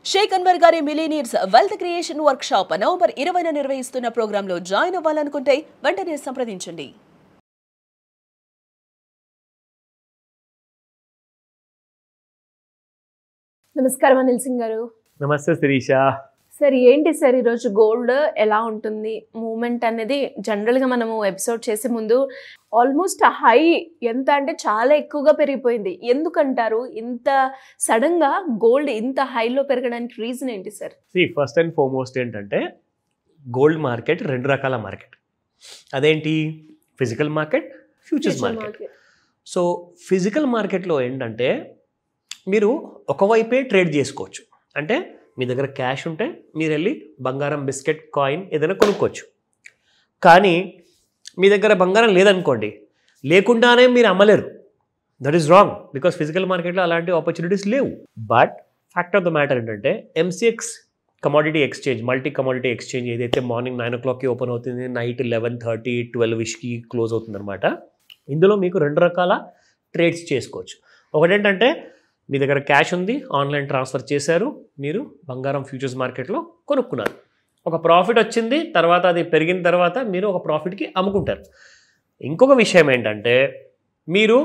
షేక్ అన్వర్ గారి millionaires wealth creation workshop November 20న నిర్వహిస్తున్న ప్రోగ్రాంలో జాయిన్ అవ్వాలనుకుంటే వెంటనే సంప్రదించండి. నమస్కారం అనిల్ సింగ్ గారు. నమస్తే శిరీష. సార్ ఏంటి సార్ ఈరోజు గోల్డ్ ఎలా ఉంటుంది మూమెంట్ అనేది? జనరల్గా మనము ఎపిసోడ్ చేసే ముందు ఆల్మోస్ట్ హై ఎంత అంటే చాలా ఎక్కువగా పెరిగిపోయింది. ఎందుకంటారు ఇంత సడన్గా గోల్డ్ ఇంత హైలో పెరగడానికి రీజన్ ఏంటి సార్? ఫస్ట్ అండ్ ఫార్మోస్ట్ ఏంటంటే గోల్డ్ మార్కెట్ రెండు రకాల మార్కెట్. అదేంటి? Physical market, futures market. So physical మార్కెట్లో ఏంటంటే మీరు ఒకవైపే ట్రేడ్ చేసుకోవచ్చు. అంటే మీ దగ్గర క్యాష్ ఉంటే మీరు వెళ్ళి బంగారం, బిస్కెట్, కాయిన్ ఏదైనా కొనుక్కోవచ్చు. కానీ మీ దగ్గర బంగారం లేదనుకోండి, లేకుండానే మీరు అమ్మలేరు. That is wrong, because physical మార్కెట్లో అలాంటి ఆపర్చునిటీస్ లేవు. But fact of the matter ఏంటంటే MCX commodity exchange, multi commodity exchange ఏదైతే మార్నింగ్ 9 o'clockకి ఓపెన్ అవుతుంది, నైట్ 11:30, 12-ish క్లోజ్ అవుతుంది అనమాట. ఇందులో మీకు రెండు రకాల ట్రేడ్స్ చేసుకోవచ్చు. ఒకటేంటంటే మీ దగ్గర క్యాష్ ఉంది, ఆన్లైన్ ట్రాన్స్ఫర్ చేశారు, మీరు బంగారం ఫ్యూచర్స్ మార్కెట్లో కొనుక్కున్నారు, ఒక ప్రాఫిట్ వచ్చింది, తర్వాత అది పెరిగిన తర్వాత మీరు ఒక ప్రాఫిట్కి అమ్ముకుంటారు. ఇంకొక విషయం ఏంటంటే మీరు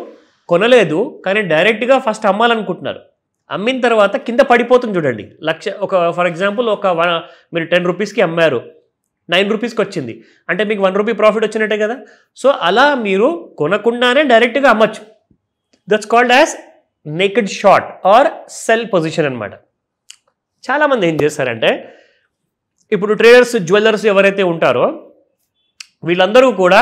కొనలేదు కానీ డైరెక్ట్గా ఫస్ట్ అమ్మాలనుకుంటున్నారు. అమ్మిన తర్వాత కింద పడిపోతుంది చూడండి. ఫర్ ఎగ్జాంపుల్ మీరు 10 రూపీస్కి అమ్మారు, 9 రూపీస్కి వచ్చింది అంటే మీకు 1 రూపీ ప్రాఫిట్ వచ్చినట్టే కదా. సో అలా మీరు కొనకుండానే డైరెక్ట్గా అమ్మచ్చు. That's called as naked short or sell position అనమాట. చాలామంది ఏం చేస్తారంటే ఇప్పుడు ట్రేడర్స్, జ్యువెలర్స్ ఎవరైతే ఉంటారో వీళ్ళందరూ కూడా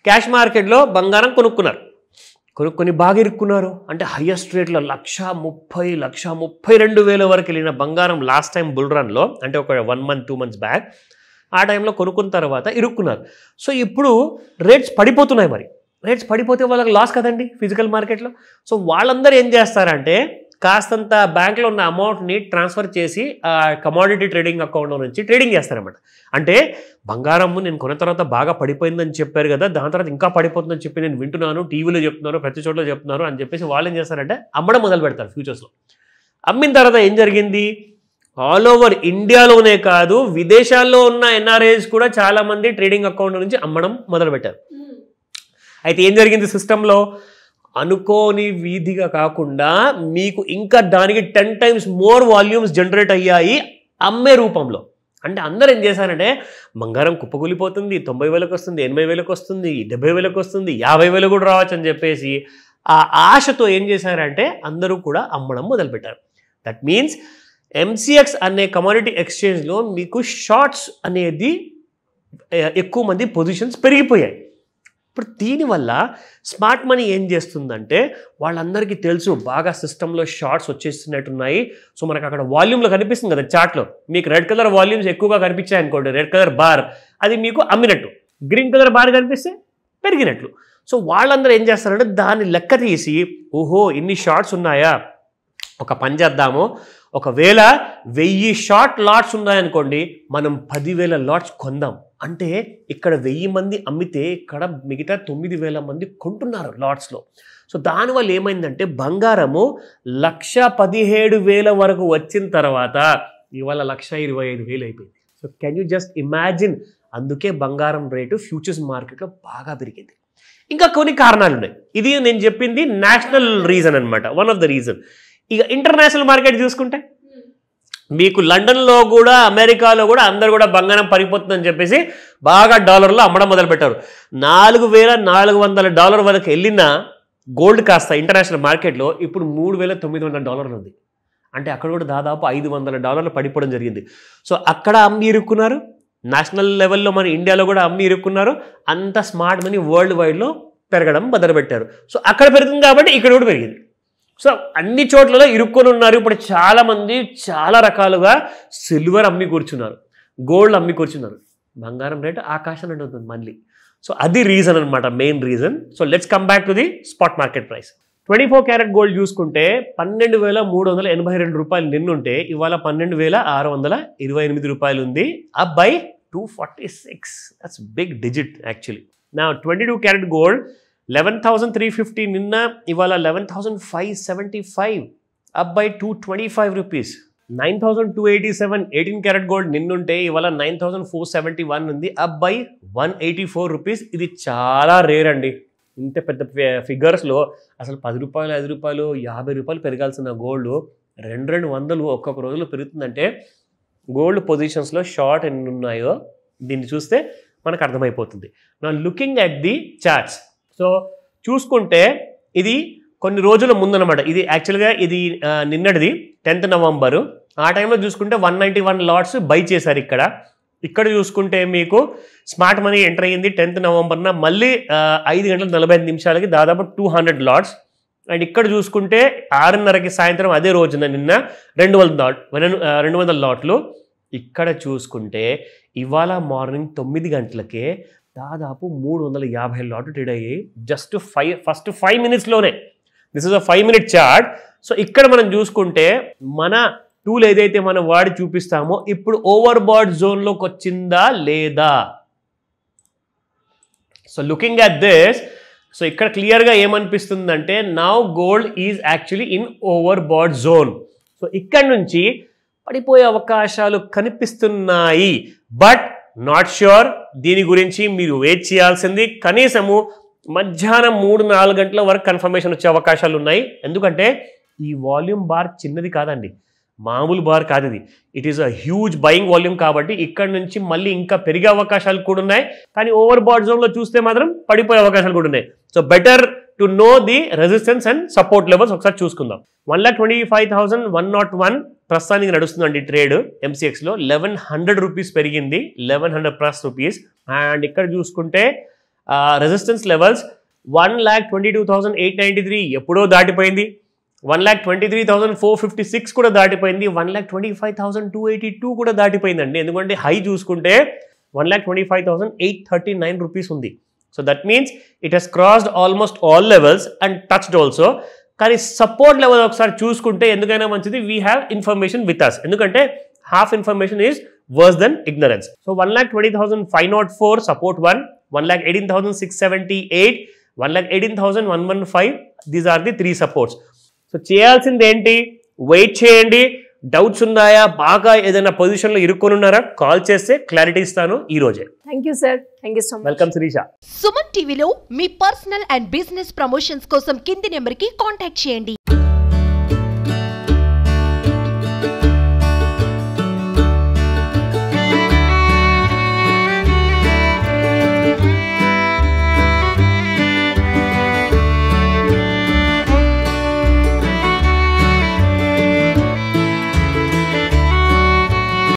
క్యాష్ మార్కెట్లో బంగారం కొనుక్కుని బాగా ఇరుక్కున్నారు. అంటే హయ్యెస్ట్ రేట్లో 1,30,000, 1,32,000 వరకు వెళ్ళిన బంగారం లాస్ట్ టైం బుల్ రన్లో, అంటే ఒక 1 month 2 months బ్యాక్ ఆ టైంలో కొనుక్కున్న తర్వాత ఇరుక్కున్నారు. సో ఇప్పుడు రేట్స్ పడిపోతున్నాయి. మరి రేట్స్ పడిపోతే వాళ్ళకి లాస్ కదండి ఫిజికల్ మార్కెట్లో. సో వాళ్ళందరూ ఏం చేస్తారంటే కాస్తంత బ్యాంక్లో ఉన్న అమౌంట్ని ట్రాన్స్ఫర్ చేసి ఆ కమోడిటీ ట్రేడింగ్ అకౌంట్లో నుంచి ట్రేడింగ్ చేస్తారన్నమాట. అంటే బంగారము నేను కొన్న తర్వాత బాగా పడిపోయిందని చెప్పారు కదా, దాని తర్వాత ఇంకా పడిపోతుందని చెప్పి నేను వింటున్నాను, టీవీలో చెప్తున్నారు, ప్రతి చోట్ల చెప్తున్నారు అని చెప్పేసి వాళ్ళు ఏం చేస్తారంటే అమ్మడం మొదలు పెడతారు ఫ్యూచర్స్లో. అమ్మిన తర్వాత ఏం జరిగింది? ఆల్ ఓవర్ ఇండియాలోనే కాదు విదేశాల్లో ఉన్న ఎన్ఆర్ఐస్ కూడా చాలామంది ట్రేడింగ్ అకౌంట్ నుంచి అమ్మడం మొదలుపెట్టారు. అయితే ఏం జరిగింది సిస్టంలో? అనుకోని వీధిగా కాకుండా మీకు ఇంకా దానికి 10 times మోర్ వాల్యూమ్స్ జనరేట్ అయ్యాయి అమ్మే రూపంలో. అంటే అందరూ ఏం చేశారంటే బంగారం కుప్పకూలిపోతుంది, 90,000కి వస్తుంది, 80,000కి వస్తుంది, 70,000కి వస్తుంది, 50,000 కూడా రావచ్చు అని చెప్పేసి ఆ ఆశతో ఏం చేశారంటే అందరూ కూడా అమ్మడం మొదలుపెట్టారు. దట్ మీన్స్ ఎంసీఎక్స్ అనే కమోడిటీ ఎక్స్చేంజ్లో మీకు షార్ట్స్ అనేది ఎక్కువ మంది పొజిషన్స్ పెరిగిపోయాయి. ఇప్పుడు దీనివల్ల స్మార్ట్ మనీ ఏం చేస్తుందంటే వాళ్ళందరికీ తెలుసు బాగా సిస్టంలో షార్ట్స్ వచ్చేస్తున్నట్టున్నాయి. సో మనకు అక్కడ వాల్యూమ్లో కనిపిస్తుంది కదా చార్ట్లో, మీకు రెడ్ కలర్ వాల్యూమ్స్ ఎక్కువగా కనిపించాయి అనుకోండి, రెడ్ కలర్ బార్ అది మీకు అమ్మినట్టు, గ్రీన్ కలర్ బార్ కనిపిస్తే పెరిగినట్లు. సో వాళ్ళందరూ ఏం చేస్తారంటే దాన్ని లెక్క తీసి ఓహో ఇన్ని షార్ట్స్ ఉన్నాయా, ఒక పని చేద్దాము, ఒకవేళ 1000 షార్ట్ లాట్స్ ఉన్నాయనుకోండి మనం 10,000 లాట్స్ కొందాం. అంటే ఇక్కడ 1000 మంది అమ్మితే ఇక్కడ మిగతా 9,000 మంది కొంటున్నారు లాట్స్లో. సో దానివల్ల ఏమైందంటే బంగారము 1,17,000 వరకు వచ్చిన తర్వాత ఇవాళ 1,25,000 అయిపోయింది. So can you just imagine? అందుకే బంగారం రేటు ఫ్యూచర్స్ మార్కెట్లో బాగా పెరిగింది. ఇంకా కొన్ని కారణాలు ఉన్నాయి. ఇది నేను చెప్పింది నేషనల్ రీజన్ అనమాట, వన్ ఆఫ్ ద రీజన్. ఇక ఇంటర్నేషనల్ మార్కెట్ చూసుకుంటే మీకు లండన్లో కూడా, అమెరికాలో కూడా అందరు కూడా బంగారం పడిపోతుందని చెప్పేసి బాగా డాలర్లో అమ్మడం మొదలుపెట్టారు. $4,400 వరకు వెళ్ళిన గోల్డ్ కాస్త ఇంటర్నేషనల్ మార్కెట్లో ఇప్పుడు $3,900 ఉంది. అంటే అక్కడ కూడా దాదాపు $500 పడిపోవడం జరిగింది. సో అక్కడ అమ్మి ఇరుక్కున్నారు, నేషనల్ లెవెల్లో మన ఇండియాలో కూడా అమ్మి ఇరుక్కున్నారు. అంత స్మార్ట్ మనీ వరల్డ్ వైడ్లో పెరగడం మొదలుపెట్టారు. సో అక్కడ పెరుగుతుంది కాబట్టి ఇక్కడ కూడా పెరిగింది. సో అన్ని చోట్లలో ఇరుక్కొని ఉన్నారు. ఇప్పుడు చాలామంది చాలా రకాలుగా సిల్వర్ అమ్మి కూర్చున్నారు, గోల్డ్ అమ్మి కూర్చున్నారు, బంగారం రేటు ఆకాశం ఉంటుంది మళ్ళీ. సో అది రీజన్ అనమాట, main reason. So let's come back to the spot market price. 24 carat gold చూసుకుంటే 12,382 రూపాయలు నిన్నుంటే ఇవాళ 12,628 రూపాయలు ఉంది, up by 246. That's big digit actually. నా 22 క్యారెట్ గోల్డ్ 11,350 నిన్న, ఇవాళ 11,575, up by 225 rupees. 9,287 18 carat gold నిన్నుంటే ఇవాళ 9,471 ఉంది, అప్ బై 184 రూపీస్. ఇది చాలా రేర్ అండి. ఇంత పెద్ద ఫిగర్స్లో అసలు 10 రూపాయలు 5 రూపాయలు 50 రూపాయలు పెరగాల్సిన గోల్డ్ 200 ఒక్కొక్క రోజులో పెరుగుతుందంటే గోల్డ్ పొజిషన్స్లో షార్ట్ ఎన్ని ఉన్నాయో దీన్ని చూస్తే మనకు అర్థమైపోతుంది. నా looking at the charts. So చూసుకుంటే ఇది కొన్ని రోజుల ముందనమాట. ఇది యాక్చువల్గా ఇది నిన్నటిది 10th నవంబరు. ఆ టైంలో చూసుకుంటే 191 లాట్స్ బై చేశారు. ఇక్కడ చూసుకుంటే మీకు స్మార్ట్ మనీ ఎంటర్ అయ్యింది 10th నవంబర్న, మళ్ళీ 5 గంటల 45 నిమిషాలకి దాదాపు 200 లాట్స్. అండ్ ఇక్కడ చూసుకుంటే 6:30కి సాయంత్రం అదే రోజున నిన్న 200 లాట్లు. ఇక్కడ చూసుకుంటే ఇవాళ మార్నింగ్ 9 గంటలకే దాదాపు 350 లాట్లు ట్రేడ్ అయ్యాయి జస్ట్ ఫస్ట్ 5 మినిట్స్లోనే. This is a 5 minute chart. So ఇక్కడ మనం చూసుకుంటే మన టూల్ ఏదైతే మనం వాడి చూపిస్తామో ఇప్పుడు ఓవర్ బాట్ జోన్లోకి వచ్చిందా లేదా. So looking at this, so ఇక్కడ క్లియర్గా ఏమనిపిస్తుందంటే now gold is actually in overbought zone. So ఇక్కడ నుంచి పడిపోయే అవకాశాలు కనిపిస్తున్నాయి, బట్ నాట్ ష్యూర్. దీని గురించి మీరు వెయిట్ చేయాల్సింది. కనీసము మధ్యాహ్నం 3-4 గంటల వరకు కన్ఫర్మేషన్ వచ్చే అవకాశాలు ఉన్నాయి. ఎందుకంటే ఈ వాల్యూమ్ బార్ చిన్నది కాదండి, మామూలు బార్ కాదు ఇది. It is a huge buying volume కాబట్టి ఇక్కడ నుంచి మళ్ళీ ఇంకా పెరిగే అవకాశాలు కూడా ఉన్నాయి. కానీ ఓవర్ బాట్ జోన్లో చూస్తే మాత్రం పడిపోయే అవకాశాలు కూడా ఉన్నాయి. So better to know the resistance and support levels ఒకసారి చూసుకుందాం. 1,25,101 ప్రస్తుతానికి నడుస్తుందండి ట్రేడ్ ఎంసీఎక్స్లో. 1,100 రూపీస్ పెరిగింది, 1,100+ రూపీస్. అండ్ ఇక్కడ చూసుకుంటే రెసిస్టెన్స్ లెవెల్స్ 1,22,893 ఎప్పుడో దాటిపోయింది, 1,23,456 కూడా దాటిపోయింది, 1,25,282 కూడా దాటిపోయిందండి. ఎందుకంటే హై చూసుకుంటే 1,25,839 రూపీస్ ఉంది. So that means it has crossed almost all levels and touched also. కానీ సపోర్ట్ లెవెల్ ఒకసారి చూసుకుంటే ఎందుకైనా మంచిది, we have information with us. ఎందుకంటే half information is worse than ignorance. So 1,20,504 support 1, 1,18,678, 1,18,115. These are the 3 supports. So చేయాల్సింది ఏంటి, wait చేయండి. Doubts ఉన్నాయా, బాగా ఏదైనా పొజిషన్లో ఇరుక్కొనున్నారా, కాల్ చేస్తే క్లారిటీ ఇస్తాను ఈ రోజే. Thank you sir. Thank you so much. Welcome Shirisha. Suman టీవీలో మీ పర్సనల్ అండ్ బిజినెస్ ప్రమోషన్స్ కోసం కింది నెంబర్కి కాంటాక్ట్ చేయండి.